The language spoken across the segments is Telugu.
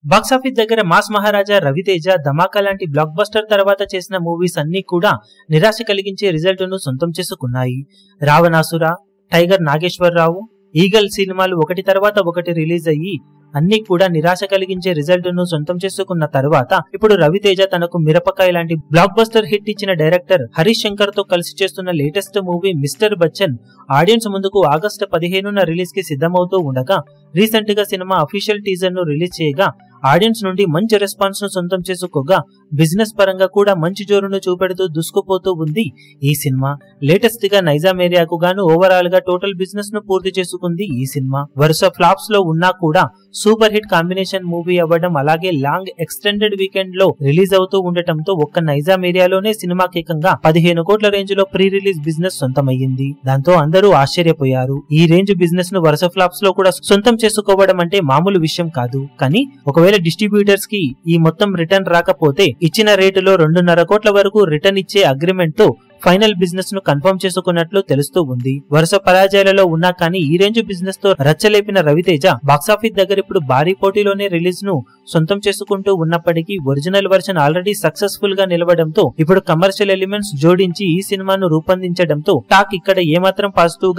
బాక్సాఫీస్ దగ్గర మాస్ మహారాజా రవితేజ ధమాకా లాంటి బ్లాక్ బస్టర్ తర్వాత చేసిన మూవీస్ అన్ని కూడా నిరాశ కలిగించే రిజల్ట్ ను సొంతం చేసుకున్నాయి. రావణాసుర, టైగర్ నాగేశ్వరరావు, ఈగల్ సినిమాలు ఒకటి తర్వాత ఒకటి రిలీజ్ అయ్యి అన్ని కూడా నిరాశ కలిగించే రిజల్ట్ ను సొంతం చేసుకున్న తర్వాత ఇప్పుడు రవితేజ తనకు మిరపకాయ లాంటి బ్లాక్ బస్టర్ హిట్ ఇచ్చిన డైరెక్టర్ హరీష్ శంకర్ తో కలిసి చేస్తున్న latest movie mister Bachchan audience ముందుకు ఆగస్టు 15న రిలీజ్ కి సిద్ధమవుతూ ఉండగా రీసెంట్ గా సినిమా అఫీషియల్ టీజర్ ను రిలీజ్ చేయగా ఆడియన్స్ నుండి మంచి రెస్పాన్స్ ను సొంతం చేసుకోగా బిజినెస్ పరంగా కూడా మంచి జోరును చూపెడుతూ దూసుకుపోతూ ఉంది ఈ సినిమా. లేటెస్ట్ గా నైజాం ఏరియాకు గాను ఓవరాల్ గా టోటల్ బిజినెస్ ను పూర్తి చేసుకుంది ఈ సినిమా. వరుస ఫ్లాప్స్ లో ఉన్నా కూడా సూపర్ హిట్ కాంబినేషన్ మూవీ అవ్వడం, అలాగే లాంగ్ ఎక్స్టెండెడ్ వీకెండ్ లో రిలీజ్ అవుతూ ఉండటంతో ఒక్క నైజాం ఏరియాలోనే సినిమాకి ఏకంగా 15 కోట్ల రేంజ్ లో ప్రీ రిలీజ్ బిజినెస్ సొంతమయ్యింది. దాంతో అందరూ ఆశ్చర్యపోయారు. ఈ రేంజ్ బిజినెస్ ను వరుస ఫ్లాప్స్ లో కూడా సొంతం చేసుకోవడం అంటే మామూలు విషయం కాదు. కానీ ఒకవేళ డిస్ట్రిబ్యూటర్స్ కి ఈ మొత్తం రిటర్న్ రాకపోతే ఇచ్చిన రేటులో 2.5 కోట్ల వరకు రిటర్న్ ఇచ్చే అగ్రిమెంట్ తో ఫైనల్ బిజినెస్ ను కన్ఫర్మ్ చేసుకున్నట్లు తెలుస్తూ ఉంది. వరుస పరాజయాలలో ఉన్నా కానీ ఈ రేంజ్ బిజినెస్ తో రచ్చలేపిన రవితేజ బాక్సాఫీస్ దగ్గర ఇప్పుడు భారీ పోటీలోనే రిలీజ్ ను సొంతం చేసుకుంటూ ఉన్నప్పటికీ ఒరిజినల్ వర్షన్ ఆల్రెడీ సక్సెస్ఫుల్ గా నిలవడంతో ఇప్పుడు కమర్షియల్ ఎలిమెంట్స్ జోడించి ఈ సినిమాను రూపొందించడంతో టాక్ ఇక్కడ ఏమాత్రం పాజిటివ్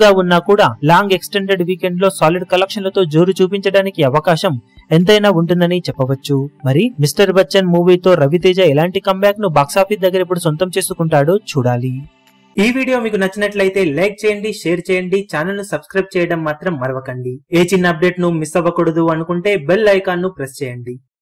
గా ఉన్నా కూడా లాంగ్ ఎక్స్టెండెడ్ వీకెండ్ లో సాలిడ్ కలెక్షన్లతో జోరు చూపించడానికి అవకాశం ఎంతైనా ఉంటుందని చెప్పవచ్చు. మరి మిస్టర్ బచ్చన్ మూవీతో రవితేజ ఎలాంటి కంబ్యాక్ ను బాక్సాఫీస్ దగ్గర ఇప్పుడు సొంతం చేసుకుంటాడో చూడాలి. ఈ వీడియో మీకు నచ్చినట్లయితే లైక్ చేయండి, షేర్ చేయండి, ఛానల్ ను సబ్స్క్రైబ్ చేయడం మాత్రం మరవకండి. ఏ చిన్న అప్డేట్ ను మిస్ అవ్వకూడదు అనుకుంటే బెల్ ఐకాన్ ను ప్రెస్ చేయండి.